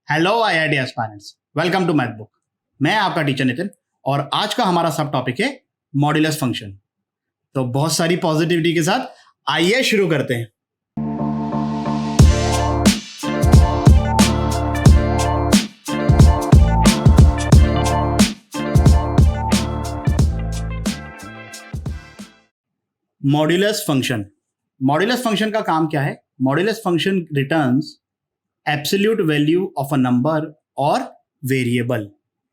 Hello IIT aspirants, welcome to math book. मैं आपका teacher Nitin और आज का हमारा सब टॉपिक है मॉड्यूलस फंक्शन। तो बहुत सारी पॉजिटिविटी के साथ आइए शुरू करते हैं। मॉड्यूलस फंक्शन का काम क्या है? Modulus function returns absolute value of a number और वेरिएबल।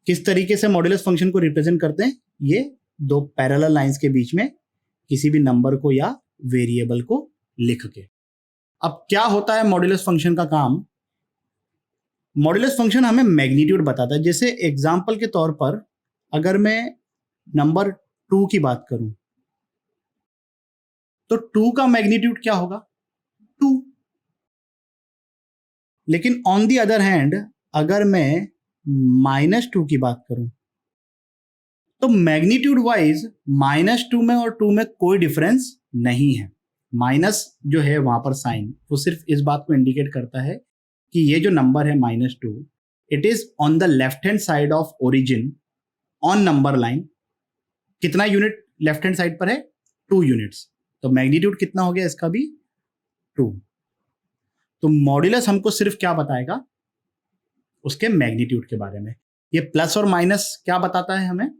किस तरीके से मॉड्यूलस फंक्शन को रिप्रेजेंट करते हैं? ये दो पैरेलल लाइंस के बीच में किसी भी नंबर को या वेरिएबल को लिख के। अब क्या होता है मॉड्यूलस फंक्शन का काम? मॉड्यूलस फंक्शन हमें मैग्नीट्यूड बताता है। जैसे एग्जांपल के तौर पर अगर मैं नंबर 2 की बात करूं तो 2 का मैग्नीट्यूड क्या होगा? 2। लेकिन ऑन दी अदर हैंड अगर मैं -2 की बात करूं तो मैग्नीट्यूड वाइज -2 में और 2 में कोई डिफरेंस नहीं है। माइनस जो है वहां पर साइन वो सिर्फ इस बात को इंडिकेट करता है कि ये जो नंबर है -2 it is on the left hand side of origin on number line. कितना यूनिट लेफ्ट हैंड साइड पर है? 2 यूनिट्स। तो मैग्नीट्यूड कितना हो गया इसका भी? 2। तो मॉड्यूलस हमको सिर्फ क्या बताएगा? उसके मैग्नीट्यूड के बारे में। ये प्लस और माइनस क्या बताता है हमें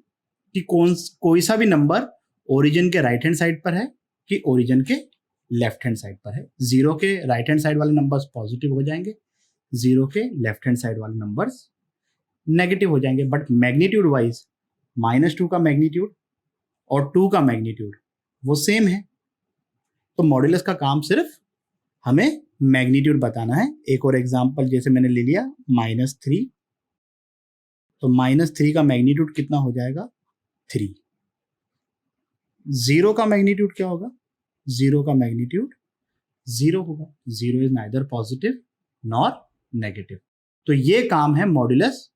कि कोई सा भी नंबर ओरिजिन के राइट हैंड साइड पर है कि ओरिजिन के लेफ्ट हैंड साइड पर है। 0 के राइट हैंड साइड वाले नंबर्स पॉजिटिव हो जाएंगे, 0 के लेफ्ट हैंड साइड वाले नंबर्स नेगेटिव हो जाएंगे। बट मैग्नीट्यूड वाइज -2 का मैग्नीट्यूड और 2 का मैग्नीट्यूड वो सेम है। तो मॉड्यूलस का काम सिर्फ हमें मैग्नीट्यूड बताना है। एक और एग्जांपल जैसे मैंने ले लिया -3, तो -3 का मैग्नीट्यूड कितना हो जाएगा? 3। 0 का मैग्नीट्यूड क्या होगा? 0 का मैग्नीट्यूड 0 होगा। 0 is neither positive nor negative. तो ये काम है मॉड्यूलस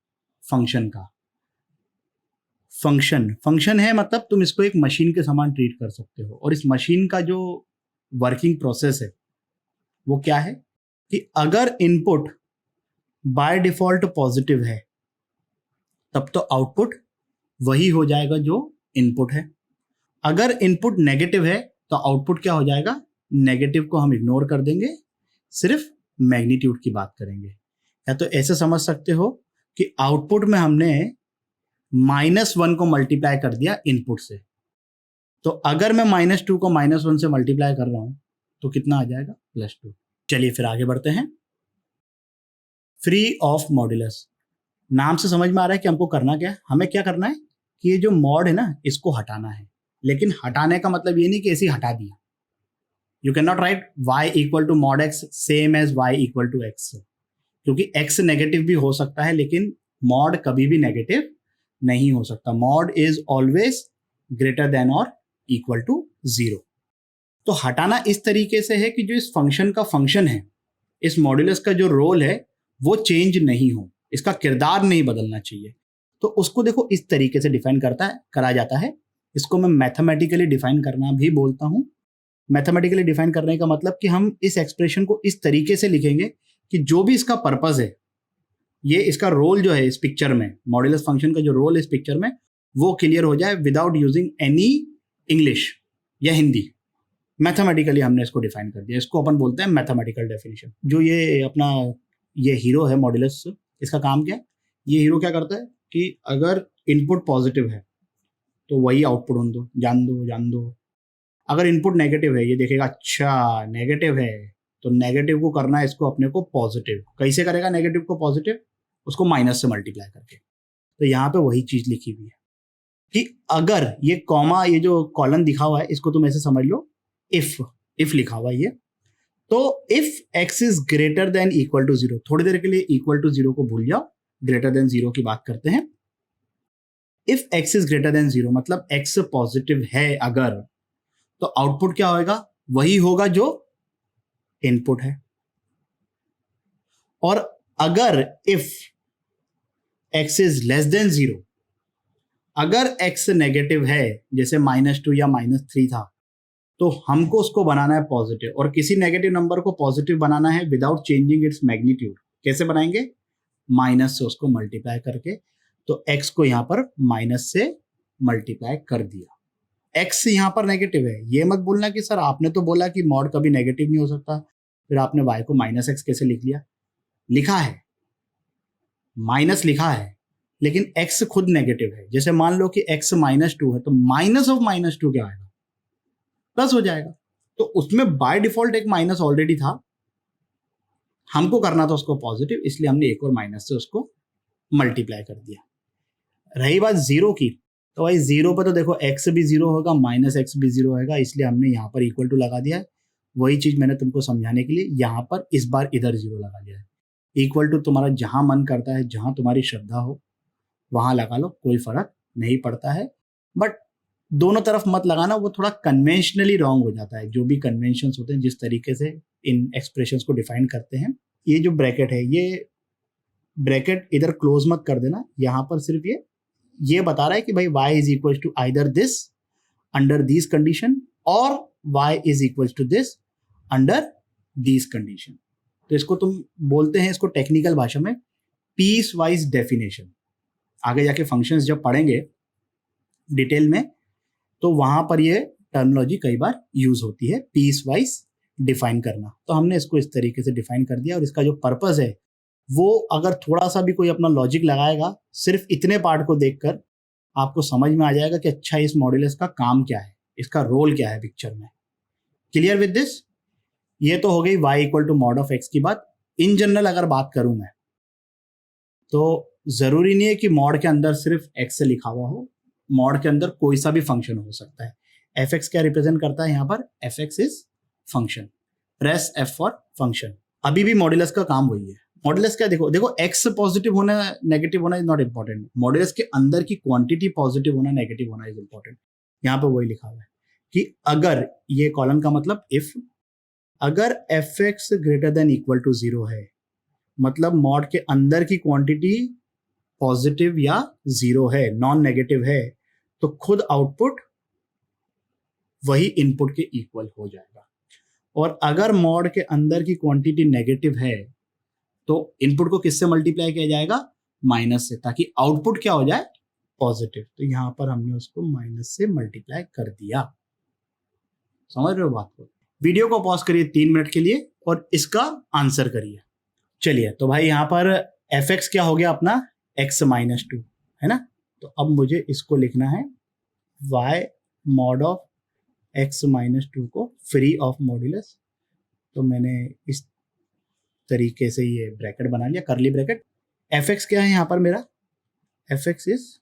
फंक्शन का। फंक्शन है मतलब तुम इसको एक मशीन के समान ट्रीट कर सकते हो। और इस मशीन का जो वर्किंग प्रोसेस है वो क्या है कि अगर इनपुट बाय डिफॉल्ट पॉजिटिव है तब तो आउटपुट वही हो जाएगा जो इनपुट है। अगर इनपुट नेगेटिव है तो आउटपुट क्या हो जाएगा? नेगेटिव को हम इग्नोर कर देंगे, सिर्फ मैग्नीट्यूड की बात करेंगे। या तो ऐसे समझ सकते हो कि आउटपुट में हमने -1 को मल्टीप्लाई कर दिया इनपुट से। तो अगर मैं -2 को -1 से मल्टीप्लाई कर रहा हूं तो कितना आ जाएगा? +2। चलिए फिर आगे बढ़ते हैं। Free of modulus. नाम से समझ में आ रहा है कि हमको करना क्या है। हमें क्या करना है कि ये जो मॉड है ना इसको हटाना है। लेकिन हटाने का मतलब ये नहीं कि ऐसे ही हटा दिया। You can not write y = mod x same as y = x, क्योंकि x नेगेटिव भी हो सकता है लेकिन मॉड कभी भी नेगेटिव नहीं हो सकता। Mod is always greater than और इक्वल टू 0। तो हटाना इस तरीके से है कि जो इस फंक्शन का फंक्शन है, इस मॉड्यूलस का जो रोल है वो चेंज नहीं हो, इसका किरदार नहीं बदलना चाहिए। तो उसको देखो इस तरीके से डिफाइन करा जाता है। इसको मैं मैथमेटिकली डिफाइन करना भी बोलता हूं। मैथमेटिकली डिफाइन करने का मतलब कि हम इस एक्सप्रेशन को इस तरीके से लिखेंगे कि जो भी इसका पर्पस है, ये इसका रोल जो है इस पिक्चर में, मॉड्यूलस फंक्शन का जो रोल है इस पिक्चर में, वो क्लियर हो जाए विदाउट यूजिंग एनी इंग्लिश या हिंदी। मैथमेटिकली हमने इसको डिफाइन कर दिया। इसको अपन बोलते हैं मैथमेटिकल डेफिनेशन। जो ये अपना ये हीरो है मॉड्यूलस, इसका काम क्या है? ये हीरो क्या करता है कि अगर इनपुट पॉजिटिव है तो वही आउटपुट जान दो। अगर इनपुट नेगेटिव है, ये देखेगा अच्छा नेगेटिव है तो नेगेटिव को करना है इसको अपने को पॉजिटिव। कैसे करेगा नेगेटिव को पॉजिटिव? उसको माइनस से मल्टीप्लाई करके। तो यहाँ पे वही चीज लिखी हुई है कि अगर ये कॉमा, ये जो कॉलन दिखा हुआ है इसको तुम ऐसे समझ लो, इफ लिखा हुआ है ये, तो if x is greater than equal to 0, थोड़ी देर के लिए इक्वल टू 0 को भूल जाओ, ग्रेटर देन 0 की बात करते हैं। If x is greater then 0 मतलब x पॉजिटिव है अगर, तो आउटपुट क्या होगा? वही होगा जो इनपुट है। और अगर if x is less than 0, अगर x नेगेटिव है जैसे -2 या -3 था, तो हमको उसको बनाना है पॉजिटिव। और किसी नेगेटिव नंबर को पॉजिटिव बनाना है विदाउट चेंजिंग इट्स मैग्नीट्यूड। कैसे बनाएंगे? माइनस से उसको मल्टीप्लाई करके, तो x को यहाँ पर माइनस से मल्टीप्लाई कर दिया। x यहाँ पर नेगेटिव है, ये मत बोलना कि सर आपने तो बोला कि मॉड कभी नेगेटिव नहीं हो सकता, फिर आपने y को माइनस एक्स कैसे लिख लिया। लिखा है, माइनस लिखा है, लेकिन x खुद नेगेटिव है। जैसे मान लो कि x -2 है, तो माइनस ऑफ -2 क्या आएगा, प्लस हो जाएगा। तो उसमें बाय डिफॉल्ट एक माइनस ऑलरेडी था, हमको करना था उसको पॉजिटिव, इसलिए हमने एक और माइनस से उसको मल्टीप्लाई कर दिया। रही बात जीरो की, तो भाई जीरो पर तो देखो x भी जीरो होगा, माइनस एक्स भी जीरो होगा, इसलिए हमने यहाँ पर इक्वल टू लगा दिया है। वही चीज मैंने तुमको समझाने के लिए यहाँ पर इस बार इधर जीरो लगा दिया है। इक्वल टू तुम्हारा जहां मन करता है, जहां तुम्हारी श्रद्धा हो वहां लगा लो, कोई फर्क नहीं पड़ता है। बट दोनों तरफ मत लगाना, वो थोड़ा कन्वेंशनली रॉन्ग हो जाता है। जो भी कन्वेंशन होते हैं, जिस तरीके से इन एक्सप्रेशंस को डिफाइन करते हैं, ये जो ब्रैकेट है, ये ब्रैकेट इधर क्लोज मत कर देना। यहाँ पर सिर्फ ये बता रहा है कि भाई y is equal to either this under this condition और y is equal to this under this condition. तो इसको तुम बोलते हैं, इसको टेक्निकल भाषा में पीस वाइज डेफिनेशन। आगे जाके फंक्शंस जब पढ़ेंगे डिटेल में, तो वहां पर ये टर्मिनोलॉजी कई बार यूज होती है, पीस वाइज डिफाइन करना। तो हमने इसको इस तरीके से डिफाइन कर दिया, और इसका जो पर्पस है वो अगर थोड़ा सा भी कोई अपना लॉजिक लगाएगा, सिर्फ इतने पार्ट को देखकर आपको समझ में आ जाएगा कि अच्छा इस मॉड्यूलस का काम क्या है, इसका रोल क्या है पिक्चर में। Clear with this? ये तो हो गई y equal to mod of x की बात। इन जनरल अगर बात करूं मैं, तो जरूरी नहीं है कि मॉड के अंदर सिर्फ x से लिखा हुआ हो, मॉड के अंदर कोई सा भी फंक्शन हो सकता है। fx क्या रिप्रेजेंट करता है यहाँ पर, fx is function, press f for function. अभी भी मॉड्यूलस का काम वही है। मॉड्यूलस क्या, देखो x पॉजिटिव होना नेगेटिव होना इज नॉट इंपॉर्टेंट, मॉड्यूलस के अंदर की क्वांटिटी पॉजिटिव होना नेगेटिव होना इज इंपॉर्टेंट। यहाँ पे वही लिखा हुआ है कि अगर, ये कॉलम का मतलब इफ, अगर fx greater than equal to 0 है, मतलब मॉड के अंदर की क्वांटिटी पॉजिटिव या 0 है, नॉन नेगेटिव है, तो खुद आउटपुट वही इनपुट के इक्वल हो जाएगा। और अगर मॉड के अंदर की क्वांटिटी नेगेटिव है, तो इनपुट को किससे मल्टीप्लाई किया जाएगा, माइनस से, ताकि आउटपुट क्या हो जाए, पॉजिटिव। तो यहां पर हमने उसको माइनस से मल्टीप्लाई कर दिया। समझ रहे हो बात को? वीडियो को पॉज करिए 3 मिनट के लिए और इसका आंसर करिए। चलिए, तो भाई यहाँ पर fx क्या हो गया अपना, x -2 है ना। तो अब मुझे इसको लिखना है y मॉड ऑफ x -2 को फ्री ऑफ मॉड्यूलस। तो मैंने इस तरीके से ये ब्रैकेट बना लिया, करली ब्रैकेट। fx क्या है यहाँ पर मेरा, fx इज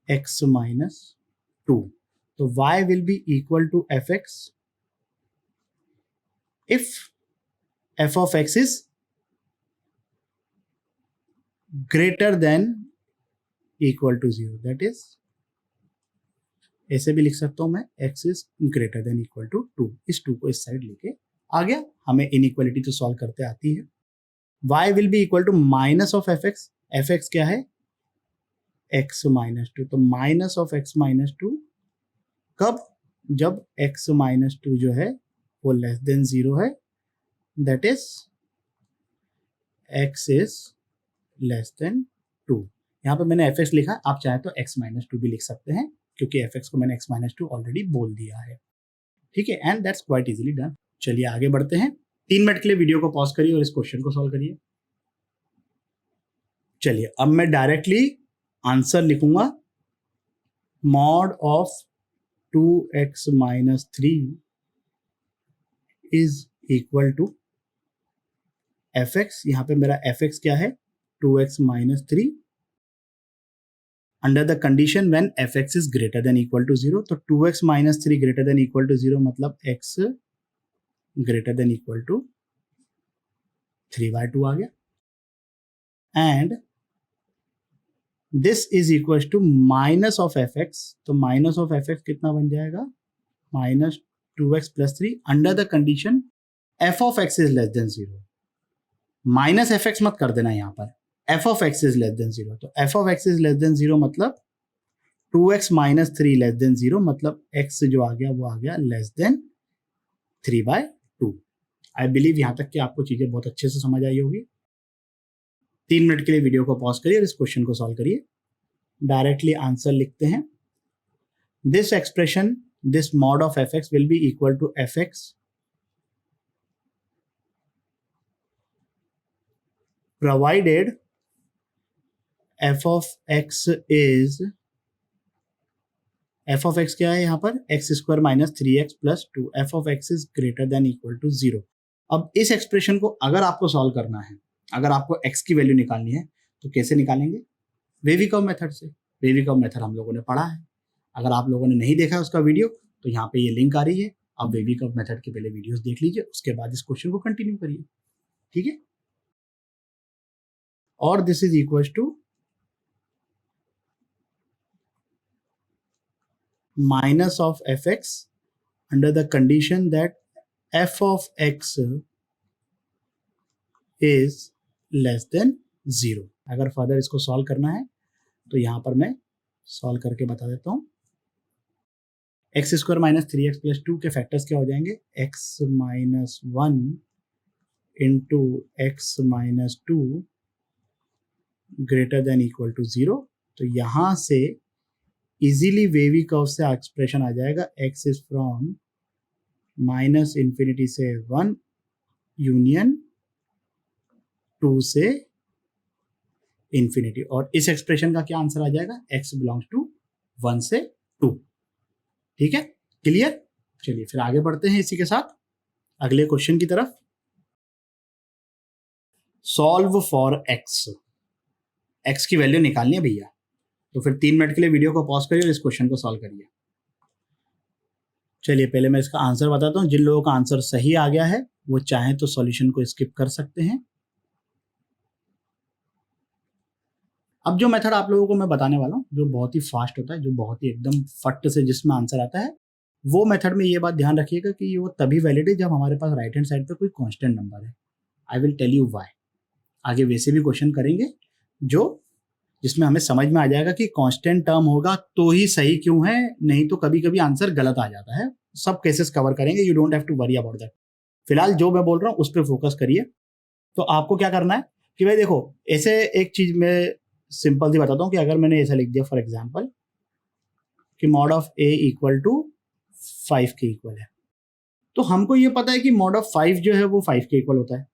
x -2। तो y will be equal to fx if f of x is greater than equal to 0, that is, ऐसे भी लिख सकता हूं मैं, x is greater than equal to 2। इस 2 को इस साइड लेके आ गया, हमें इनइक्वालिटी तो सॉल्व करते आती है। y will be equal to minus of fx, fx क्या है, x -2। तो माइनस ऑफ x -2 कब, जब x -2 जो है वो लेस देन 0 है, that is x is less than 2। यहाँ पे मैंने fx लिखा, आप चाहे तो x -2 भी लिख सकते हैं, क्योंकि fx को मैंने x -2 ऑलरेडी बोल दिया है। ठीक है, and that's quite easily done. चलिए आगे बढ़ते हैं। 3 मिनट के लिए वीडियो को पॉज करिए और इस क्वेश्चन को सॉल्व करिए। चलिए, अब मैं डायरेक्टली आंसर लिखूंगा, mod of 2x -3 is equal to fx। यहां पे मेरा fx क्या है, 2x -3 under the condition when fx is greater than equal to 0। तो 2x -3 greater than equal to 0 मतलब x greater than equal to 3/2 आ गया। And this is equal to minus of fx। तो माइनस ऑफ fx कितना बन जाएगा, -2x + 3 under the condition f of x is less than 0। Minus fx मत कर देना यहाँ पर, f of x is less than 0। तो f of x is less than 0 मतलब 2x -3 लेस देन 0, मतलब x जो आ गया वो आ गया लेस देन 3/2। आई बिलीव यहाँ तक कि आपको चीज़ें बहुत अच्छे से समझ आई होगी। 3 मिनट के लिए वीडियो को पॉज करिए और इस क्वेश्चन को सॉल्व करिए। डायरेक्टली आंसर लिखते हैं। This expression, this mod of f x will be equal to f x provided f of x is, f of x क्या है यहाँ पर, x square minus 3x plus 2, f of x is greater than equal to 0। अब इस expression को अगर आपको solve करना है, अगर आपको x की वैल्यू निकालनी है तो कैसे निकालेंगे? वेविकव मेथड से। वेविकव मेथड हम लोगों ने पढ़ा है। अगर आप लोगों ने नहीं देखा उसका वीडियो तो यहाँ पे ये लिंक आ रही है, आप वेविकव मेथड के पहले वीडियोस देख लीजिए, उसके बाद इस क्वेश्चन को कंटिन्यू करिए, ठीक है। और this is equal to minus of fx under the condition that f of x is less than 0। अगर फर्दर इसको सॉल्व करना है तो यहां पर मैं सॉल्व करके बता देता हूं। X square minus 3x plus 2 के फैक्टर्स क्या हो जाएंगे? x minus 1 into x minus 2 greater than equal to 0। तो यहां से इजीली वेवी कर्व से एक्सप्रेशन आ जाएगा, x is from minus infinity से 1 यूनियन 2 से इंफिनिटी। और इस एक्सप्रेशन का क्या आंसर आ जाएगा? x बिलोंग्स टू 1 से 2। ठीक है, क्लियर? चलिए फिर आगे बढ़ते हैं इसी के साथ अगले क्वेश्चन की तरफ। सॉल्व फॉर x, x की वैल्यू निकालनी है भैया, तो फिर 3 मिनट के लिए वीडियो को पॉज करिए और इस क्वेश्चन को सॉल्व करिए। चलिए पहले मैं इसका आंसर बताता हूं। जिन लोगों का आंसर सही आ गया है वो चाहें तो सॉल्यूशन को स्किप कर सकते हैं। अब जो मेथड आप लोगों को मैं बताने वाला हूं, जो बहुत ही फास्ट होता है, जो बहुत ही एकदम फट से जिसमें आंसर आता है, वो मेथड में ये बात ध्यान रखिएगा कि वो तभी वैलिड है जब हमारे पास राइट हैंड साइड पे कोई कांस्टेंट नंबर है। I will tell you why. आगे वैसे भी क्वेश्चन करेंगे जो जिसमें हमें समझ में आ जाएगा कि कांस्टेंट टर्म होगा तो ही सही क्यों है, नहीं तो कभी कभी आंसर गलत आ जाता है। सब केसेस कवर करेंगे, you don't have to worry about that. फिलहाल जो मैं बोल रहा हूँ उस पर फोकस करिए। तो आपको क्या करना है कि भाई देखो, ऐसे एक चीज मैं सिंपल सी बताता हूँ कि अगर मैंने ऐसा लिख दिया फॉर एग्जाम्पल कि mod of A equal to 5 के इक्वल है, तो हमको ये पता है कि मॉड ऑफ 5 जो है वो 5 के इक्वल होता है।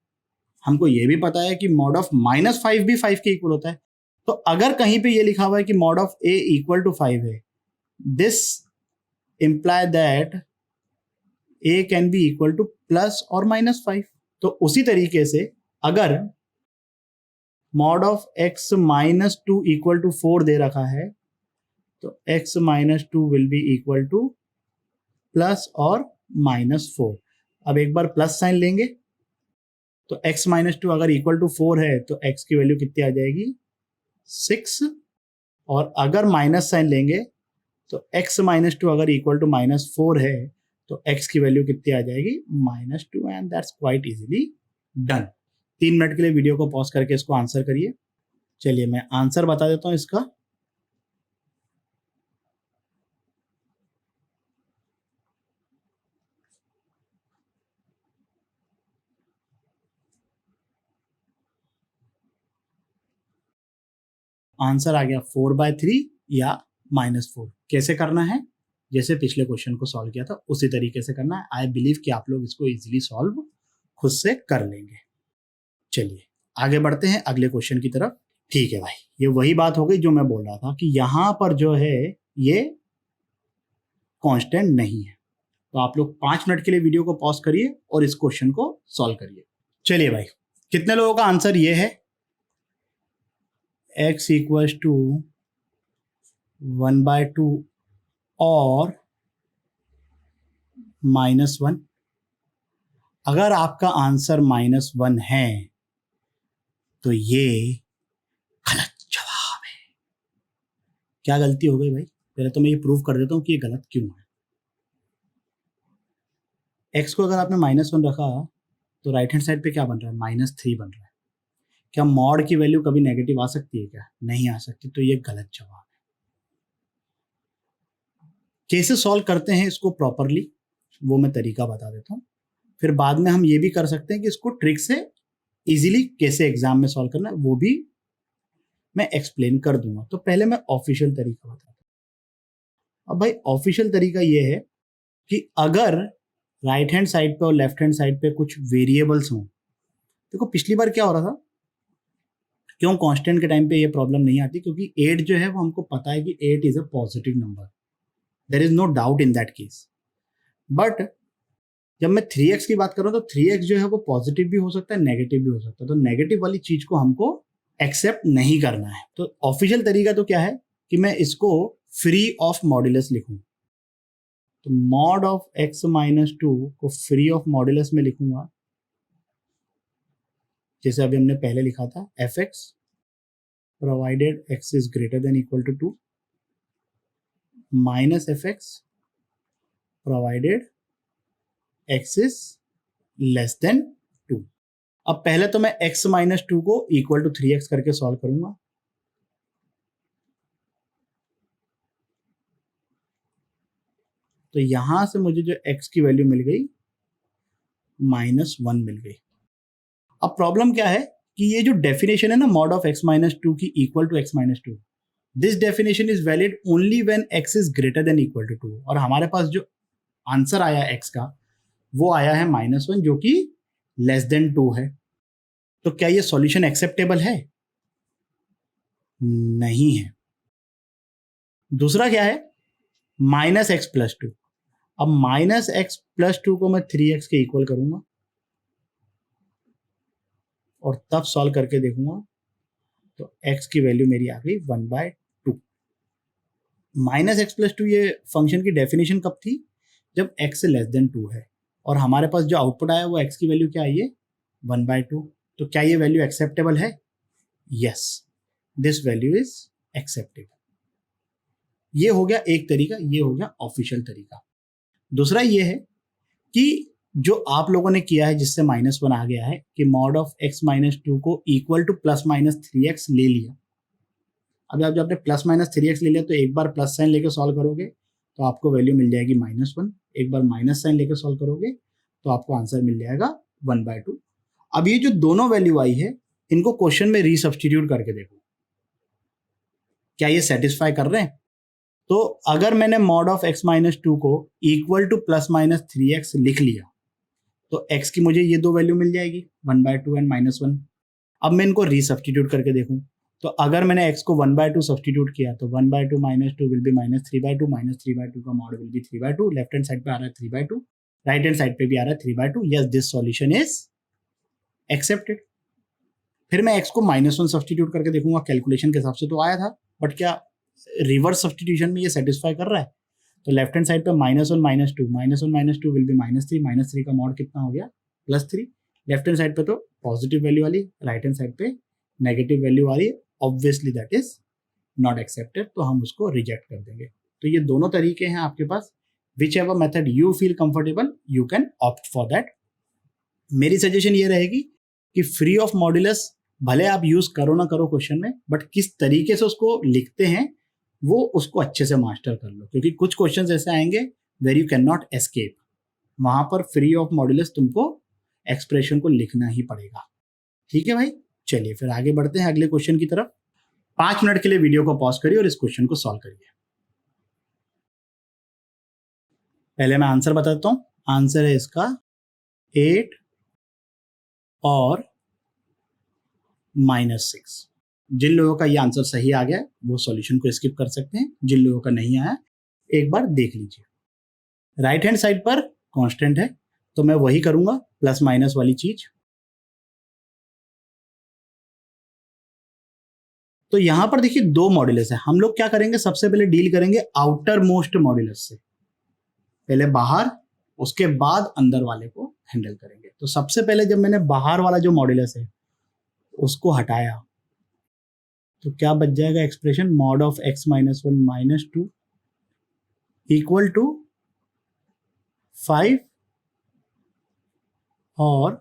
हमको ये भी पता है कि मॉड ऑफ -5 भी 5 के इक्वल होता है। तो अगर कहीं पे ये लिखा हुआ है कि mod of A equal to 5 है, this imply that A can be equal to plus और -5। तो उसी तरीके से अगर mod of x -2 equal to 4 दे रखा है तो x -2 will be equal to plus और -4। अब एक बार प्लस साइन लेंगे तो x -2 अगर इक्वल टू 4 है तो x की वैल्यू कितनी आ जाएगी? 6। और अगर माइनस साइन लेंगे तो x -2 अगर इक्वल टू -4 है तो x की वैल्यू कितनी आ जाएगी? -2। And that's quite easily done. 3 minute के लिए वीडियो को पॉज करके इसको आंसर करिए। चलिए मैं आंसर बता देता हूं इसका। आंसर आ गया 4/3 या -4। कैसे करना है? जैसे पिछले क्वेश्चन को सॉल्व किया था उसी तरीके से करना है। आई बिलीव कि आप लोग इसको इजीली सॉल्व खुद से कर लेंगे। चलिए आगे बढ़ते हैं अगले क्वेश्चन की तरफ। ठीक है भाई, ये वही बात हो गई जो मैं बोल रहा था कि यहां पर जो है ये कांस्टेंट नहीं है। तो आप लोग 5 मिनट के लिए वीडियो को पॉज करिए और इस क्वेश्चन को सॉल्व करिए। चलिए भाई, कितने लोगों का आंसर ये है? x इक्वल्स टू 1/2 और -1। अगर आपका आंसर -1 है तो ये गलत जवाब है। क्या गलती हो गई भाई? पहले तो मैं ये प्रूव कर देता हूं कि ये गलत क्यों है। x को अगर आपने -1 रखा तो राइट हैंड साइड पे क्या बन रहा है? -3 बन रहा है। क्या मॉड की वैल्यू कभी नेगेटिव आ सकती है क्या? नहीं आ सकती। तो ये गलत जवाब है। कैसे सॉल्व करते हैं इसको प्रॉपरली, वो मैं तरीका बता देता हूं। फिर बाद में हम ये भी कर सकते हैं कि इसको ट्रिक से इजीली कैसे एग्जाम में सॉल्व करना है वो भी मैं एक्सप्लेन कर दूंगा। तो पहले मैं ऑफिशियल तरीका बताता हूँ। अब भाई ऑफिशियल तरीका ये है कि अगर राइट हैंड साइड पे और लेफ्ट हैंड साइड पे कुछ वेरिएबल्स हों, देखो पिछली बार क्या हो रहा था, क्यों कांस्टेंट के टाइम पे ये प्रॉब्लम नहीं आती, क्योंकि 8 जो है वो हमको पता है कि 8 is a positive number, there is no doubt in that case. But जब मैं 3x की बात कर रहा हूँ तो 3x जो है वो पॉजिटिव भी हो सकता है, नेगेटिव भी हो सकता है, तो नेगेटिव वाली चीज को हमको एक्सेप्ट नहीं करना है। तो ऑफिशियल तरीका तो क्या है कि मैं इसको फ्री ऑफ मॉड्यूलस लिखूं, तो मॉड ऑफ x माइनस 2 को फ्री ऑफ मॉड्यूलस में लिखूंगा, जैसे अभी हमने पहले लिखा था fx provided x is greater than equal to 2 minus fx provided x is less than 2। अब पहले तो मैं x माइनस 2 को इक्वल टू 3x करके सॉल्व करूंगा, तो यहां से मुझे जो x की वैल्यू मिल गई -1 मिल गई। अब प्रॉब्लम क्या है कि ये जो डेफिनेशन है ना मॉड ऑफ x माइनस 2 की equal to x minus 2, this definition is valid only when x is greater than equal to 2, और हमारे पास जो आंसर आया x का वो आया है -1 जो कि लेस देन 2 है। तो क्या ये सॉल्यूशन एक्सेप्टेबल है? नहीं है। दूसरा क्या है, -x+2। अब -x+2 को मैं 3x के इक्वल करूंगा और तब सॉल्व करके देखूंगा, तो x की वैल्यू मेरी आ गई 1/2। -x+2 ये फंक्शन की डेफिनेशन कब थी? जब x लेस देन 2 है, और हमारे पास जो आउटपुट आया वो x की वैल्यू क्या आई है? 1/2। तो क्या ये वैल्यू एक्सेप्टेबल है? Yes, this value is acceptable. ये हो गया एक तरीका, ये हो गया ऑफिशियल तरीका। दूसरा ये है कि जो आप लोगों ने किया है जिससे -1 आ गया है कि मॉड ऑफ x माइनस 2 को इक्वल टू ±3x ले लिया। अब आप जब आपने ±3x ले लिया तो एक बार प्लस साइन लेके सॉल्व करोगे तो आपको वैल्यू मिल जाएगी -1, एक बार माइनस साइन लेके सॉल्व करोगे तो आपको आंसर मिल जाएगा 1/2। अब ये जो दोनों वैल्यू आई है इनको क्वेश्चन में रीसब्स्टिट्यूट करके देखो क्या ये सेटिस्फाई कर रहे हैं। तो अगर मैंने मॉड ऑफ x माइनस 2 को इक्वल टू ±3x लिख लिया तो x की मुझे ये दो वैल्यू मिल जाएगी 1/2 एंड -1। अब मैं इनको रीसब्स्टिट्यूट करके देखूं तो अगर मैंने x को 1/2 सब्स्टिट्यूट किया तो 1/2 -2 विल बी -3/2, -3/2 का mod will be 3/2, left hand side पे आ रहा है 3/2, राइट हैंड साइड पे भी आ रहा है 3/2। Yes, this solution is accepted. फिर मैं x को -1 सब्स्टिट्यूट करके देखूंगा, कैलकुलेशन के हिसाब से तो आया था, बट क्या रिवर्स सब्स्टिट्यूशन में ये सेटिस्फाई कर रहा है? तो लेफ्ट हैंड साइड पे -1 -2 विल बी -3, -3 का मॉड कितना हो गया? +3। लेफ्ट हैंड साइड पे तो पॉजिटिव वैल्यू वाली, राइट हैंड साइड पे नेगेटिव वैल्यू वाली, obviously that is not accepted, तो हम उसको रिजेक्ट कर देंगे। तो ये दोनों तरीके हैं आपके पास, whichever method you feel comfortable you can opt for that. मेरी सजेशन ये रहेगी कि फ्री ऑफ मॉड्यूलस भले आप यूज करो ना करो क्वेश्चन में, बट किस तरीके से उसको लिखते हैं वो उसको अच्छे से मास्टर कर लो, क्योंकि कुछ क्वेश्चंस ऐसे आएंगे where you can not escape, वहां पर फ्री ऑफ मॉड्यूलस तुमको एक्सप्रेशन को लिखना ही पड़ेगा। ठीक है भाई, चलिए फिर आगे बढ़ते हैं अगले क्वेश्चन की तरफ। 5 मिनट के लिए वीडियो को पॉज करिए और इस क्वेश्चन को सॉल्व करिए। पहले मैं आंसर बता देता हूं। आंसर है इसका 8 और -6। जिन लोगों का ये आंसर सही आ गया वो सॉल्यूशन को स्किप कर सकते हैं, जिन लोगों का नहीं आया एक बार देख लीजिए। राइट हैंड साइड पर कांस्टेंट है तो मैं वही करूंगा, प्लस माइनस वाली चीज। तो यहां पर देखिए दो मॉड्यूलस है, हम लोग क्या करेंगे, सबसे पहले डील करेंगे आउटर मोस्ट मॉड्यूलस से, पहले बाहर उसके बाद अंदर वाले को हैंडल करेंगे। तो सबसे पहले जब मैंने बाहर वाला जो मॉड्यूलस है उसको हटाया तो क्या बच जाएगा expression, mod of x minus 1 minus 2 equal to 5 और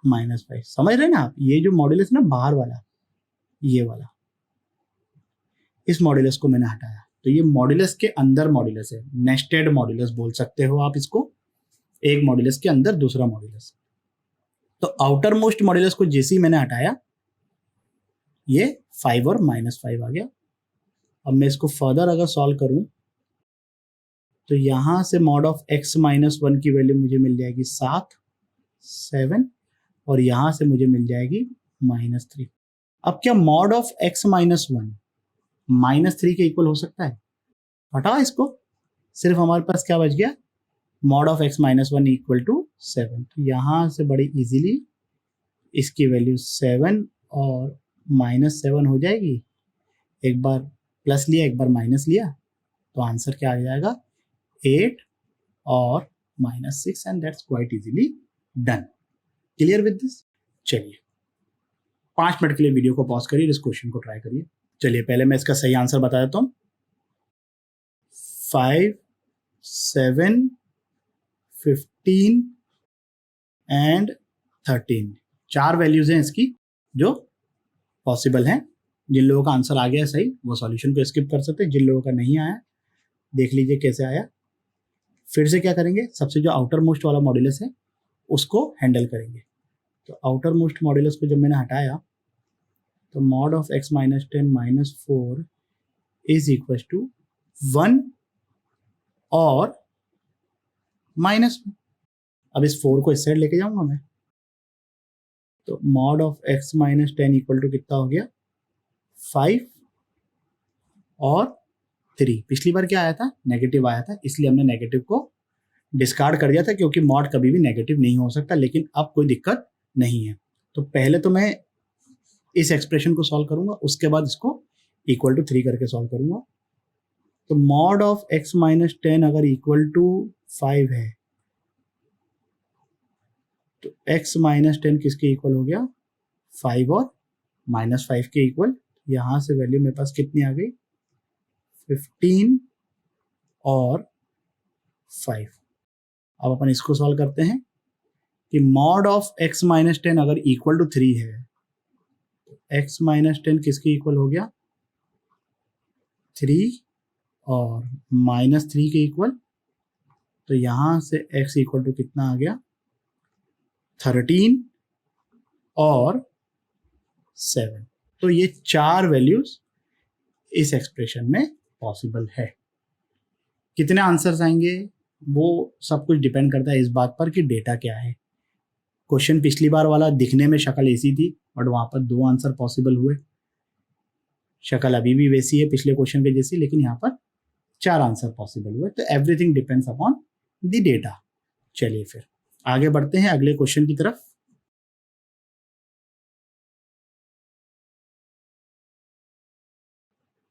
-5। समझ रहे हैं ना आप, ये जो मॉड्यूलस ना बाहर वाला, ये वाला, इस मॉड्यूलस को मैंने हटाया तो ये मॉड्यूलस के अंदर मॉड्यूलस है, नेस्टेड मॉड्यूलस बोल सकते हो आप इसको। एक मॉड्यूलस के अंदर दूसरा मॉड्यूलस। तो आउटर मोस्ट मॉड्यूलस को जैसे ही मैंने हटाया ये 5 और -5 आ गया। अब मैं इसको फर्दर अगर सॉल्व करूं तो यहां से मॉड ऑफ x -1 की वैल्यू मुझे मिल जाएगी 7 और यहां से मुझे मिल जाएगी -3। अब क्या मॉड ऑफ x -1 -3 के इक्वल हो सकता है? हटा इसको, सिर्फ हमारे पास क्या बच गया, mod of x -1 equal to 7। तो यहां से बड़ी इजीली इसकी वैल्यू 7 और -7 हो जाएगी। एक बार प्लस लिया एक बार माइनस लिया तो आंसर क्या आ जाएगा, 8 और -6 and that's quite easily done. Clear with this? चलिए 5 मिनट के लिए वीडियो को पॉज करिए, इस क्वेश्चन को ट्राई करिए। चलिए पहले मैं इसका सही आंसर बता देता हूँ। 5, 7, 15 एंड 13 4 वैल्यूज हैं इसकी जो पॉसिबल हैं। जिन लोगों का आंसर आ गया सही वो सॉल्यूशन को स्किप कर सकते हैं, जिन लोगों का नहीं आया देख लीजिए कैसे आया। फिर से क्या करेंगे, सबसे जो आउटर मोस्ट वाला मॉड्यूलस है उसको हैंडल करेंगे। तो आउटर मोस्ट मॉड्यूलस को जब मैंने हटाया तो mod of x -10 -4 is equal to 1 और माइनस। अब इस 4 को इस साइड लेके जाऊंगा मैं, तो mod of x -10 equal to कितना हो गया, 5 और 3। पिछली बार क्या आया था, नेगेटिव आया था, इसलिए हमने नेगेटिव को डिस्कार्ड कर दिया था क्योंकि मॉड कभी भी नेगेटिव नहीं हो सकता। लेकिन अब कोई दिक्कत नहीं है। तो पहले तो मैं इस एक्सप्रेशन को सॉल्व करूंगा, उसके बाद इसको इक्वल टू 3 करके सॉल्व करूंगा। तो मॉड ऑफ x -10 अगर इक्वल टू 5 है तो x -10 किसके इक्वल हो गया, 5 और -5 के इक्वल। यहां से वैल्यू मेरे पास कितनी आ गई, 15 और 5। अब अपन इसको सॉल्व करते हैं कि मॉड ऑफ x -10 अगर इक्वल टू 3 है तो x -10 किसके इक्वल हो गया, 3 और -3 के इक्वल। तो यहां से x इक्वल टू कितना आ गया, 13 और 7। तो ये 4 वैल्यूज इस एक्सप्रेशन में पॉसिबल है। कितने आंसर्स आएंगे वो सब कुछ डिपेंड करता है इस बात पर कि डेटा क्या है। क्वेश्चन पिछली बार वाला दिखने में शक्ल ऐसी थी बट वहां पर 2 आंसर पॉसिबल हुए। शक्ल अभी भी वैसी है पिछले क्वेश्चन के जैसी, लेकिन यहाँ पर 4 आंसर पॉसिबल हुए। तो everything depends upon the data. चलिए फिर आगे बढ़ते हैं अगले क्वेश्चन की तरफ।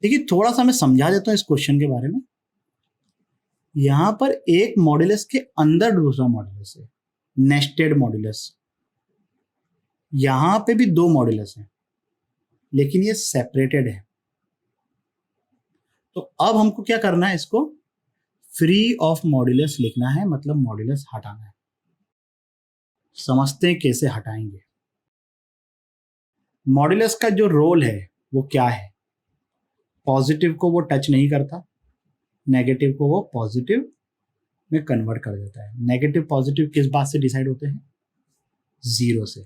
देखिए थोड़ा सा मैं समझा देता हूं इस क्वेश्चन के बारे में। यहां पर एक मॉड्यूलस के अंदर दूसरा मॉड्यूलस है, नेस्टेड मॉड्यूलस। यहां पे भी 2 मॉड्यूलस हैं लेकिन ये सेपरेटेड है। तो अब हमको क्या करना है, इसको फ्री ऑफ मॉड्यूलस लिखना है, मतलब मॉड्यूलस हटाना है। समझते हैं कैसे हटाएंगे। मॉड्यूलस का जो रोल है वो क्या है, पॉजिटिव को वो टच नहीं करता, नेगेटिव को वो पॉजिटिव में कन्वर्ट कर देता है। नेगेटिव पॉजिटिव किस बात से डिसाइड होते हैं, 0 से।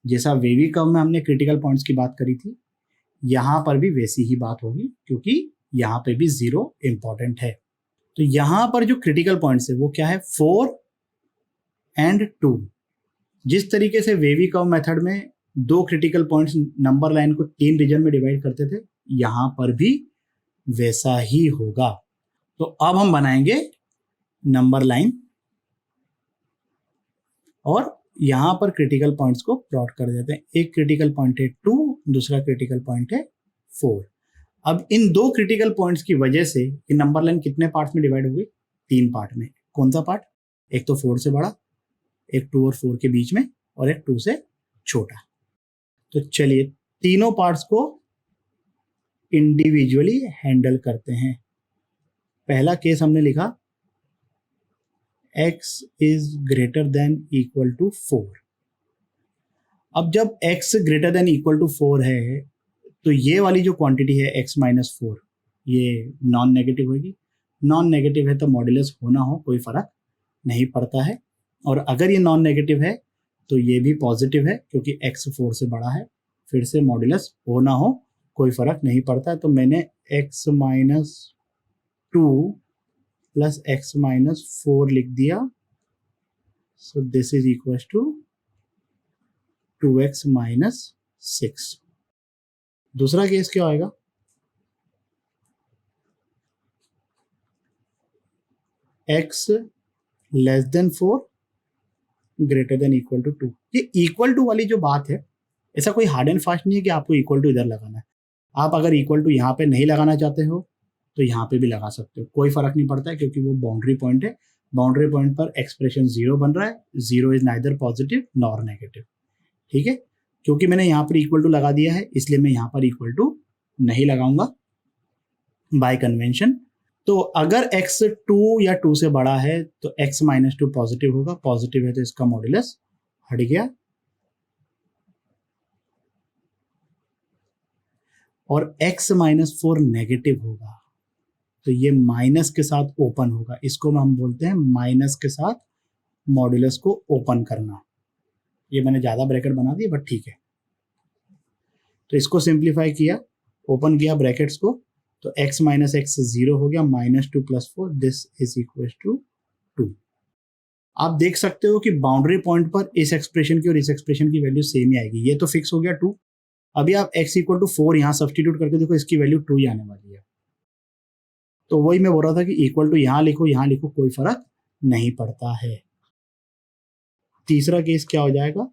जैसा वेवी कर्व में हमने क्रिटिकल पॉइंट्स की बात करी थी, यहां पर भी वैसी ही बात होगी क्योंकि यहां पे भी 0 इंपॉर्टेंट है। तो यहां पर जो क्रिटिकल पॉइंट्स है वो क्या है, 4 एंड 2। जिस तरीके से वेवी कर्व मेथड में 2 क्रिटिकल पॉइंट्स नंबर लाइन को 3 रीजन में डिवाइड करते थे, यहां पर भी वैसा ही होगा। तो अब हम बनाएंगे नंबर लाइन और यहां पर क्रिटिकल पॉइंट्स को प्लॉट कर देते हैं। एक क्रिटिकल पॉइंट है 2, दूसरा क्रिटिकल पॉइंट है 4। अब इन 2 क्रिटिकल पॉइंट्स की वजह से ये नंबर लाइन कितने पार्ट्स में डिवाइड हो गई, 3 पार्ट में। कौन सा पार्ट, एक तो 4 से बड़ा, एक 2 और 4 के बीच में, और एक 2 से छोटा। तो चलिए तीनों पार्ट्स को इंडिविजुअली हैंडल करते हैं। पहला केस हमने लिखा x is greater than equal to 4। अब जब x greater than equal to 4 है तो ये वाली जो क्वांटिटी है x -4 ये नॉन नेगेटिव होगी। नॉन नेगेटिव है तो मॉड्यूलस होना हो कोई फर्क नहीं पड़ता है, और अगर ये नॉन नेगेटिव है तो ये भी पॉजिटिव है क्योंकि x 4 से बड़ा है। फिर से मॉड्यूलस हो ना हो कोई फर्क नहीं पड़ता, तो मैंने x minus 2 plus x minus 4 लिख दिया। So this is equal to 2x minus 6। दूसरा केस क्या होएगा, x less than 4 greater than equal to 2। ये इक्वल टू वाली जो बात है, ऐसा कोई हार्ड एंड फास्ट नहीं है कि आपको इक्वल टू इधर लगाना है। आप अगर इक्वल टू यहाँ पे नहीं लगाना चाहते हो तो यहाँ पे भी लगा सकते हो, कोई फर्क नहीं पड़ता है क्योंकि वो बाउंड्री पॉइंट है। बाउंड्री पॉइंट पर एक्सप्रेशन 0 बन रहा है, 0 is neither positive nor negative. ठीक है, क्योंकि मैंने यहाँ पर इक्वल टू लगा दिया है इसलिए मैं यहाँ पर इक्वल टू नहीं लगाऊंगा बाय कन्वेंशन। तो अगर x 2 या 2 से बड़ा है तो x माइनस 2 पॉजिटिव होगा, पॉजिटिव है तो इसका मॉड्यूलस हट गया। और x माइनस 4 नेगेटिव होगा तो ये माइनस के साथ ओपन होगा, इसको हम बोलते हैं माइनस के साथ मॉड्यूलस को ओपन करना। ये मैंने ज़्यादा ब्रैकेट बना दी बट ठीक है। तो इसको सिंप्लीफाई किया, ओपन किया ब्रैकेट्स को, तो x माइनस एक्स 0 हो गया, minus 2 plus 4, this is equal to 2। आप देख सकते हो कि बाउंड्री पॉइंट पर इस एक्सप्रेशन की और इस एक्सप्रेशन की वैल्यू सेम ही आएगी। ये तो फिक्स हो गया 2। अभी आप x इक्वल टू 4 यहाँ सब्सटीट्यूट करके देखो, इसकी वैल्यू 2 ही आने वाली है। तो वही मैं बोल रहा था कि इक्वल टू यहाँ लिखो कोई फर्क नहीं पड़ता है। तीसरा केस क्या हो जाएगा,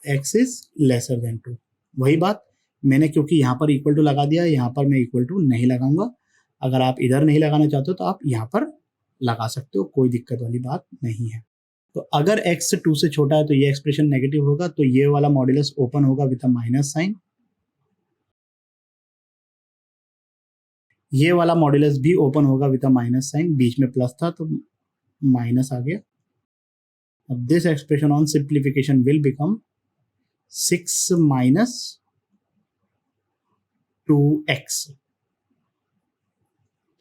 x इज लेसर देन 2। वही बात, मैंने क्योंकि यहाँ पर इक्वल टू लगा दिया, यहाँ पर मैं इक्वल टू नहीं लगाऊंगा। अगर आप इधर नहीं लगाना चाहते हो तो आप यहाँ पर लगा सकते हो, कोई दिक्कत वाली बात नहीं है। तो अगर x 2 से छोटा है तो ये एक्सप्रेशन नेगेटिव होगा, तो ये वाला मॉड्यूलस ओपन होगा विद अ माइनस साइन, ये वाला मॉड्यूलस भी ओपन होगा विद अ माइनस साइन, बीच में प्लस था तो माइनस आ गया। अब this expression on simplification will become 6 minus 2x।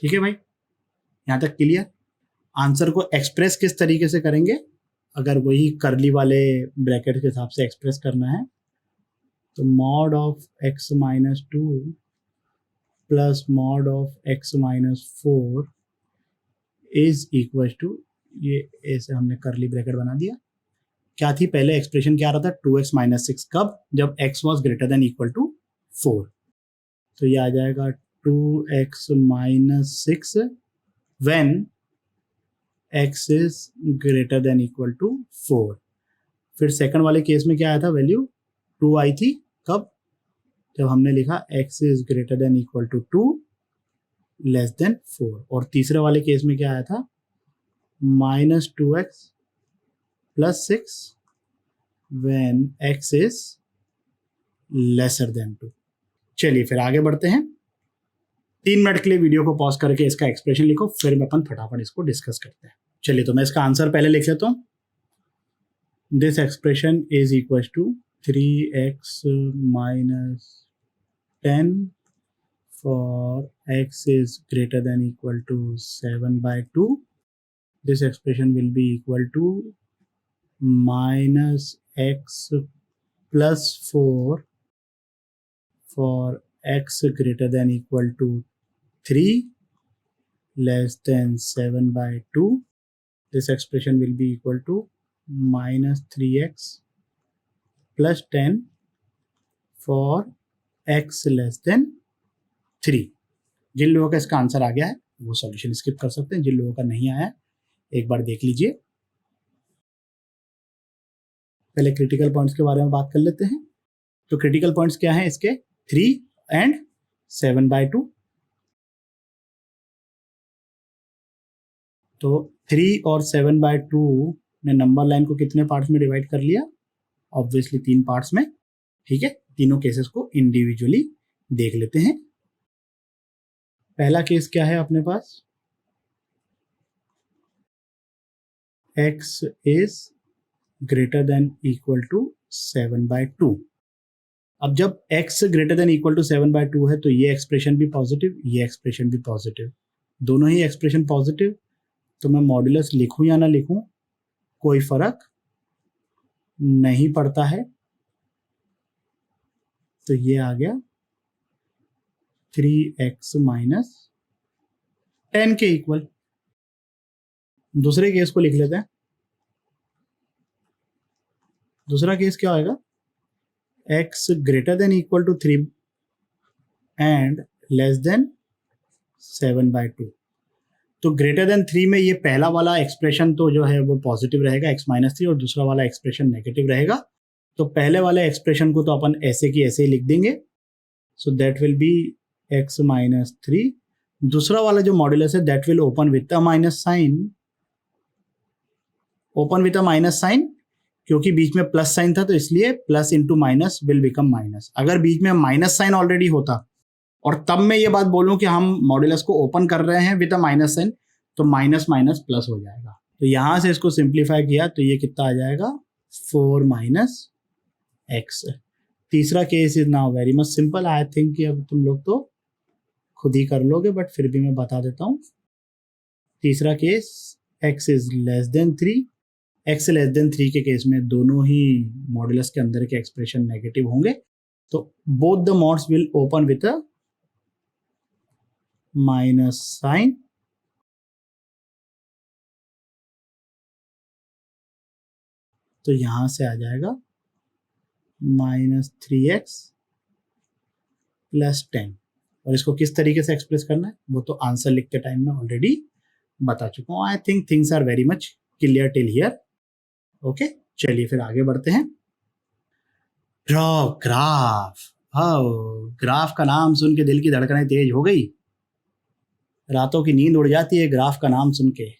ठीक है भाई, यहां तक क्लियर। आंसर को एक्सप्रेस किस तरीके से करेंगे, अगर वही करली वाले ब्रैकेट के हिसाब से एक्सप्रेस करना है तो mod of x minus 2 plus mod of x minus 4 is equal to, ये ऐसे हमने करली ब्रैकेट बना दिया। क्या थी पहले एक्सप्रेशन, क्या आ रहा था 2x माइनस 6, कब, जब x was greater than equal to 4। तो ये आ जाएगा 2x minus 6 when x is greater than equal to 4। फिर सेकंड वाले केस में क्या आया था, वैल्यू 2 आई थी, कब, जब हमने लिखा x is greater than equal to 2 less than 4। और तीसरे वाले केस में क्या आया था, minus 2x plus 6 when x is lesser than 2। चलिए फिर आगे बढ़ते हैं। 3 मिनट के लिए वीडियो को पॉज करके इसका एक्सप्रेशन लिखो, फिर अपन फटाफट इसको डिस्कस करते हैं। चलिए तो मैं इसका आंसर पहले लिख लेता हूँ। This expression is equal to 3x minus 10 for x is greater than equal to 7/2। This expression will be equal to minus x plus 4 for x greater than equal to 3 less than 7/2. This expression will be equal to minus 3x plus 10 for x less than 3। जिन लोगों का इसका answer आ गया है वो solution skip कर सकते हैं, जिन लोगों का नहीं आया एक बार देख लीजिए। पहले क्रिटिकल पॉइंट्स के बारे में बात कर लेते हैं। तो क्रिटिकल पॉइंट्स क्या हैं इसके, 3 एंड 7/2। तो 3 और 7/2 ने नंबर लाइन को कितने पार्ट्स में डिवाइड कर लिया, ऑब्वियसली 3 पार्ट्स में। ठीक है, तीनों केसेस को इंडिविजुअली देख लेते हैं। पहला केस क्या है अपने पास, x is greater than equal to 7/2। अब जब x greater than equal to 7/2 है तो ये एक्सप्रेशन भी पॉजिटिव, ये एक्सप्रेशन भी पॉजिटिव। दोनों ही एक्सप्रेशन पॉजिटिव, तो मैं मॉड्यूलस लिखूं या ना लिखूं कोई फर्क नहीं पड़ता है। तो ये आ गया 3x माइनस 10 के इक्वल। दूसरे केस को लिख लेते हैं। दूसरा केस क्या होगा, x greater than equal to 3 and less than 7/2। तो ग्रेटर देन 3 में ये पहला वाला एक्सप्रेशन तो जो है वो पॉजिटिव रहेगा x-3, और दूसरा वाला एक्सप्रेशन नेगेटिव रहेगा। तो पहले वाले एक्सप्रेशन को तो अपन ऐसे की ऐसे ही लिख देंगे, so that will be x-3। दूसरा वाला जो मॉड्यूलस है that will open with a minus sign, open with a minus sign, क्योंकि बीच में प्लस साइन था तो इसलिए plus into minus will become minus. अगर बीच में माइनस साइन ऑलरेडी होता और तब मैं ये बात बोलूं कि हम मॉड्यूलस को ओपन कर रहे हैं विद अ माइनस साइन, तो माइनस माइनस प्लस हो जाएगा। तो यहां से इसको सिंप्लीफाई किया तो ये कितना आ जाएगा, 4 - x। तीसरा case is now very much simple. I think कि अब तुम लोग तो खुद ही कर लोगे, बट फिर भी मैं बता देता हूं। तीसरा case x is less then 3। x less then 3 के केस में दोनों ही मॉड्यूलस के अंदर के एक्सप्रेशन नेगेटिव होंगे, तो both the mods will open with a minus sign. तो यहां से आ जाएगा -3x + 10। और इसको किस तरीके से एक्सप्रेस करना है वो तो आंसर लिखते टाइम में ऑलरेडी बता चुका हूं। I think things are very much clear till here. Okay, चलिए फिर आगे बढ़ते हैं। Draw graph. ग्राफ का नाम सुन के दिल की धड़कनें तेज हो गई, रातों की नींद उड़ जाती है ग्राफ का नाम सुन के।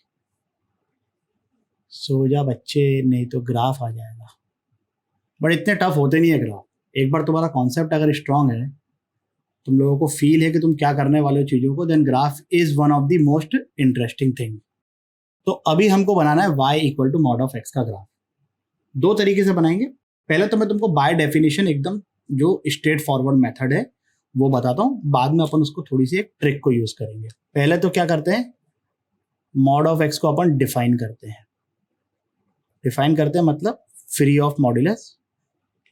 सो जा बच्चे, नहीं तो ग्राफ आ जाएगा। बट इतने टफ होते नहीं है ग्राफ। एक बार तुम्हारा कॉन्सेप्ट अगर स्ट्रांग है, तुम लोगों को फील है कि तुम क्या करने वाले हो चीजों को, then graph is one of the most interesting thing. तो अभी हमको बनाना है y equal to mod of x का ग्राफ। दो तरीके से बनाएंगे। पहले तो मैं तुमको बाय डेफिनेशन एकदम जो स्ट्रेट फॉरवर्ड मेथड है वो बताता हूँ, बाद में अपन उसको थोड़ी सी एक ट्रिक को यूज करेंगे। पहले तो क्या करते हैं, मॉड ऑफ x को अपन डिफाइन करते हैं। डिफाइन करते हैं मतलब फ्री ऑफ मॉड्यूलस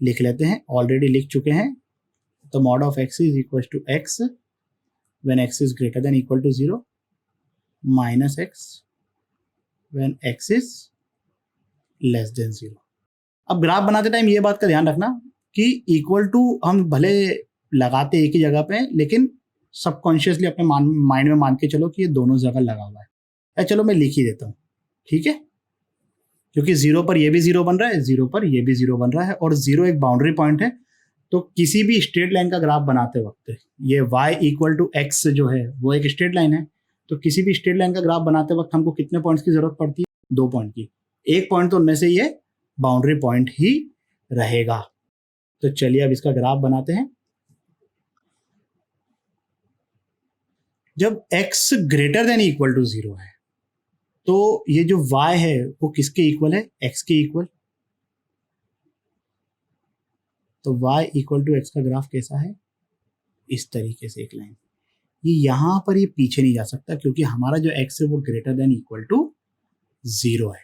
लिख लेते हैं, ऑलरेडी लिख चुके हैं। तो mod of x is equal to x when x is greater than equal to 0 minus x when x is less than 0। अब ग्राफ बनाते टाइम ये बात का ध्यान रखना कि इक्वल टू हम भले लगाते एक ही जगह पे, लेकिन सबकॉन्शियसली अपने माइंड में मान के चलो कि ये दोनों जगह लगा हुआ है। चलो मैं लिख ही देता हूँ, ठीक है, क्योंकि 0 पर ये भी 0 बन रहा है, 0 पर ये भी 0 बन रहा है, और 0 एक बाउंड्री पॉइंट है। तो किसी भी स्ट्रेट लाइन का ग्राफ बनाते वक्त ये y इक्वल टू x जो है वो एक स्ट्रेट लाइन है। तो किसी भी स्ट्रेट लाइन का ग्राफ बनाते वक्त हमको कितने पॉइंट्स की जरूरत पड़ती है, 2 पॉइंट की। एक पॉइंट तो उनमें से ये बाउंड्री पॉइंट ही रहेगा। तो चलिए अब इसका ग्राफ बनाते हैं। जब x greater than equal to 0 है तो ये जो y है वो किसके इक्वल है, x के इक्वल। तो y इक्वल टू x का ग्राफ कैसा है, इस तरीके से एक लाइन। ये यहां पर ये पीछे नहीं जा सकता क्योंकि हमारा जो x है वो ग्रेटर देन इक्वल टू 0 है,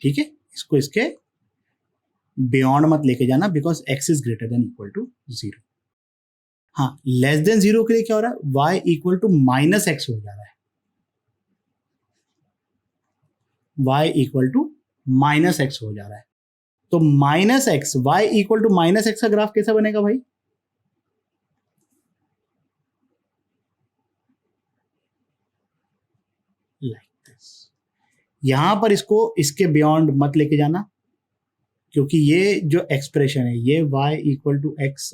ठीक है। इसको इसके बियॉन्ड मत लेके जाना because x is greater than equal to 0। हाँ, लेस देन 0 के लिए क्या हो रहा है, y इक्वल टू -x हो जा रहा है। y इक्वल टू -x हो जा रहा है। तो -x, y equal to -x का ग्राफ कैसा बनेगा भाई, लाइक दिस। यहां पर इसको इसके बियॉन्ड मत लेके जाना क्योंकि ये जो एक्सप्रेशन है ये y इक्वल टू x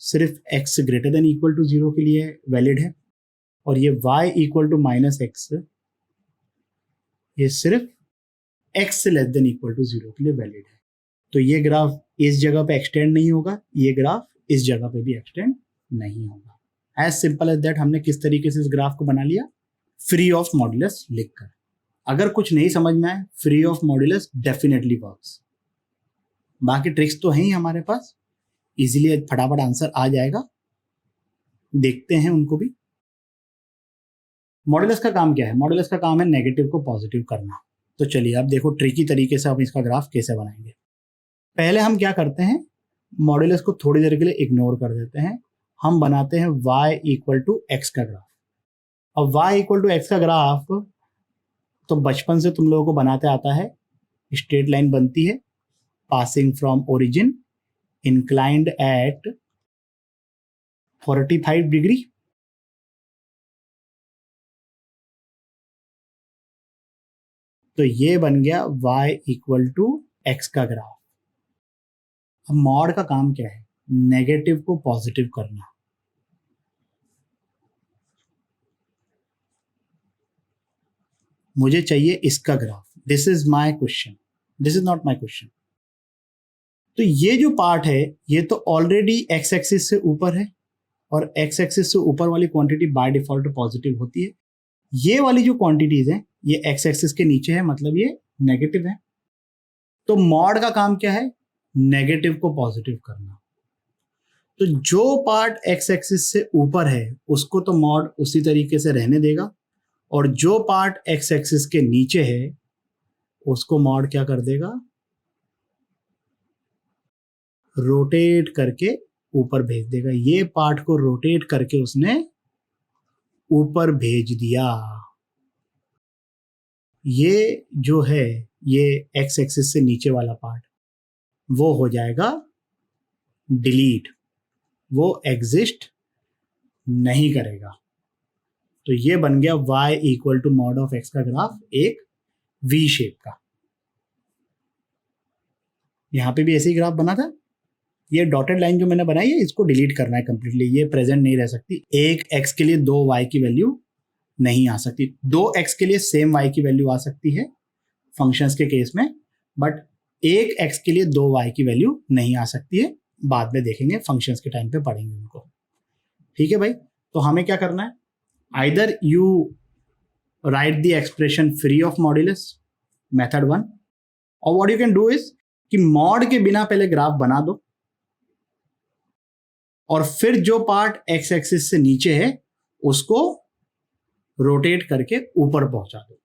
सिर्फ x greater than equal to 0 के लिए वैलिड है, और ये y इक्वल टू -x ये सिर्फ x less than equal to 0 के लिए वैलिड है। तो ये ग्राफ इस जगह पे एक्सटेंड नहीं होगा, ये ग्राफ इस जगह पे भी एक्सटेंड नहीं होगा। As simple as that. हमने किस तरीके से इस ग्राफ को बना लिया, फ्री ऑफ मॉड्यूलस लिखकर। अगर कुछ नहीं समझ में आए, free of modulus definitely works. बाकी ट्रिक्स तो हैं ही हमारे पास, इजीली फटाफट आंसर आ जाएगा। देखते हैं उनको भी। मॉडुलस का काम क्या है? मॉडुलस का काम है नेगेटिव को पॉजिटिव करना। तो चलिए अब देखो ट्रिकी तरीके से हम इसका ग्राफ कैसे बनाएंगे। पहले हम क्या करते हैं, मॉडुलस को थोड़ी देर के लिए इग्नोर कर देते हैं, हम बनाते हैं y इक्वल टू एक्स का ग्राफ। अब y इक्वल टू एक्स का ग्राफ तो बचपन से तुम लोगों को बनाते आता है, स्ट्रेट लाइन बनती है passing from origin inclined at 45 degree. तो ये बन गया y इक्वल टू एक्स का ग्राफ। अब मॉड का काम क्या है? नेगेटिव को पॉजिटिव करना। मुझे चाहिए इसका graph. This is my question, this is not my question. तो ये जो पार्ट है ये तो ऑलरेडी एक्स एक्सिस से ऊपर है, और एक्स एक्सिस से ऊपर वाली क्वांटिटी बाय डिफॉल्ट पॉजिटिव होती है। ये वाली जो क्वांटिटीज है ये एक्स एक्सिस के नीचे है, मतलब ये नेगेटिव है। तो मॉड का काम क्या है? नेगेटिव को पॉजिटिव करना। तो जो पार्ट एक्स एक्सिस से ऊपर है उसको तो मॉड उसी तरीके से रहने देगा, और जो पार्ट एक्स एक्सिस के नीचे है उसको मॉड क्या कर देगा? रोटेट करके ऊपर भेज देगा। ये पार्ट को रोटेट करके उसने ऊपर भेज दिया। ये जो है ये एक्स एक्सिस से नीचे वाला पार्ट वो हो जाएगा डिलीट, वो एग्जिस्ट नहीं करेगा। तो ये बन गया y equal to mod of x का ग्राफ, एक वी शेप का। यहां पे भी ऐसे ही ग्राफ बना था। ये डॉटेड लाइन जो मैंने बनाई है इसको डिलीट करना है कंप्लीटली, ये प्रेजेंट नहीं रह सकती। एक x के लिए दो y की वैल्यू नहीं आ सकती। दो x के लिए सेम y की वैल्यू आ सकती है फंक्शंस के केस में, बट एक x के लिए दो y की वैल्यू नहीं आ सकती है। बाद में देखेंगे, फंक्शंस के टाइम पे पढ़ेंगे उनको। ठीक है भाई, तो हमें क्या करना है? Either you right the expression free of modulus, method 1, और what you can do is कि मॉड के बिना पहले ग्राफ बना दो, और फिर जो पार्ट एक्स एक्सिस से नीचे है उसको रोटेट करके ऊपर पहुंचा दो।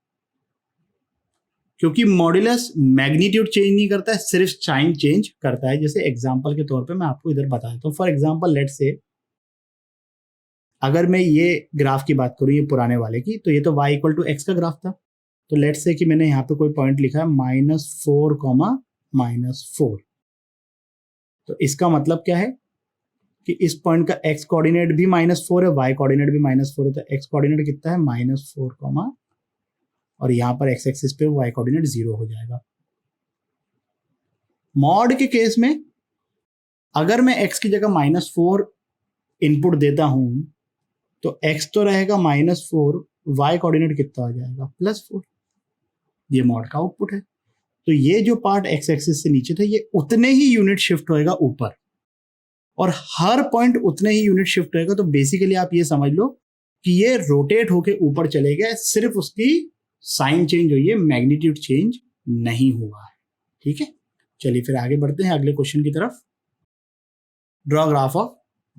क्योंकि मॉड्यूलस मैग्नीट्यूड चेंज नहीं करता है, सिर्फ साइन चेंज करता है। जैसे एग्जांपल के तौर पे मैं आपको इधर बता देता हूं। फॉर एग्जांपल लेट्स से अगर मैं ये ग्राफ की बात करूं, ये पुराने वाले की, तो ये तो y इक्वल टू एक्स का ग्राफ था। तो लेट्स से कि मैंने यहाँ पे कोई पॉइंट लिखा है -4, -4। तो इसका मतलब क्या है कि इस पॉइंट का x कोऑर्डिनेट भी -4 है, y कोऑर्डिनेट भी -4 है। तो x कोऑर्डिनेट कितना है? -4, और यहां पर x एक्सिस पे y कोऑर्डिनेट 0 हो जाएगा। मॉड के केस में अगर मैं x की जगह -4 इनपुट देता हूं तो x तो रहेगा -4, y कोऑर्डिनेट कितना हो जाएगा? +4। ये मॉड का आउटपुट है। तो ये जो पार्ट x एक्सिस से नीचे था ये उतने ही यूनिट शिफ्ट होएगा ऊपर, और हर पॉइंट उतने ही यूनिट शिफ्ट होएगा। तो बेसिकली आप ये समझ लो कि ये रोटेट होके ऊपर चले गए, सिर्फ उसकी साइन चेंज हुई है, मैग्नीट्यूड चेंज नहीं हुआ है। ठीक है, चलिए फिर आगे बढ़ते हैं अगले क्वेश्चन की तरफ। ड्रॉ ग्राफ ऑफ,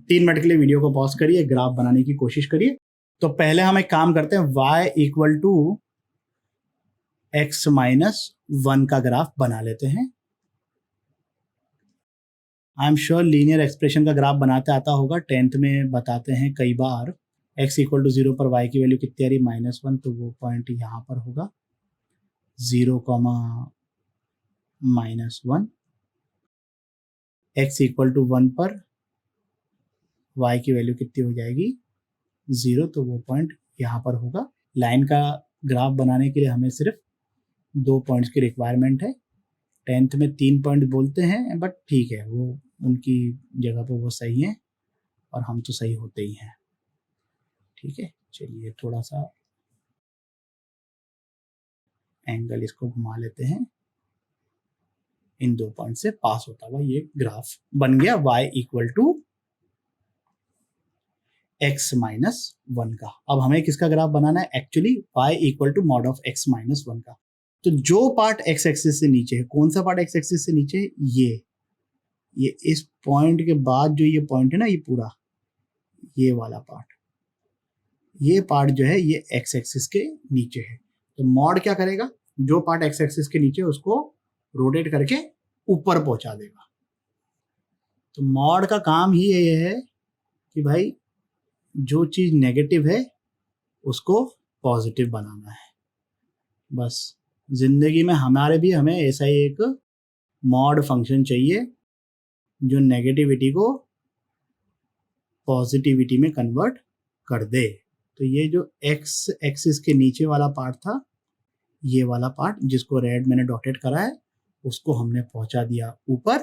3 मिनट के लिए वीडियो को पॉज करिए, ग्राफ बनाने की कोशिश करिए। तो पहले हम एक काम करते हैं, y इक्वल टू x -1 का ग्राफ बना लेते हैं। आई एम श्योर लीनियर एक्सप्रेशन का ग्राफ बनाते आता होगा, 10th में बताते हैं कई बार। x इक्वल टू 0 पर y की वैल्यू कितनी आ रही? -1, तो वो पॉइंट यहाँ पर होगा 0, -1। x इक्वल टू 1 पर y की वैल्यू कितनी हो जाएगी? 0, तो वो पॉइंट यहाँ पर होगा। लाइन का ग्राफ बनाने के लिए हमें सिर्फ 2 पॉइंट्स की रिक्वायरमेंट है। 10th में 3 पॉइंट बोलते हैं, बट ठीक है, वो उनकी जगह पर वो सही है और हम तो सही होते ही हैं। ठीक है, चलिए थोड़ा सा एंगल इसको घुमा लेते हैं। इन 2 पॉइंट से पास होता हुआ ये ग्राफ बन गया y इक्वल टू x -1 का। अब हमें किसका ग्राफ बनाना है? Actually y equal to mod of x -1 का। तो जो पार्ट x एक्सिस से नीचे है, कौन सा पार्ट x एक्सिस से नीचे है? ये इस पॉइंट के बाद जो ये पॉइंट है ना, ये पूरा ये वाला पार्ट, ये पार्ट जो है ये एक्स एक्सिस के नीचे है। तो मॉड क्या करेगा, जो पार्ट एक्स एक्सिस के नीचे उसको रोटेट करके ऊपर पहुंचा देगा। तो मॉड का काम ही ये है कि भाई जो चीज नेगेटिव है उसको पॉजिटिव बनाना है। बस जिंदगी में हमें ऐसा ही एक मॉड फंक्शन चाहिए जो नेगेटिविटी को पॉजिटिविटी में कन्वर्ट कर दे। तो ये जो एक्स एक्सिस के नीचे वाला पार्ट था, ये वाला पार्ट जिसको रेड मैंने डॉटेड करा है, उसको हमने पहुंचा दिया ऊपर।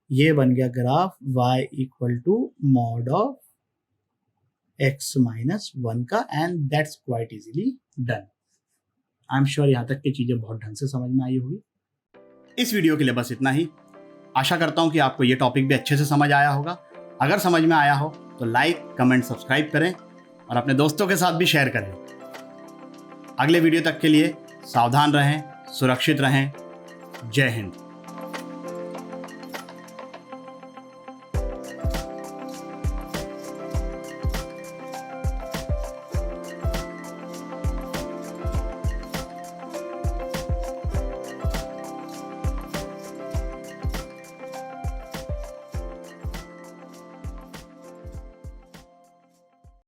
ये बन गया graph y equal to mod of x minus 1 का, and that's quite easily done. I am sure यहाँ तक की चीजें बहुत ढंग से समझ में आई होगी। इस वीडियो के लिए बस इतना ही। आशा करता हूँ कि आपको ये टॉपिक भी अच्छे से समझ आया होगा। अगर समझ में आया हो तो लाइक, कमेंट, सब्सक्राइब करें और अपने दोस्तों के साथ भी शेयर करें। अगले वीडियो तक के लिए सावधान रहें, सुरक्षित रहें। जय हिंद।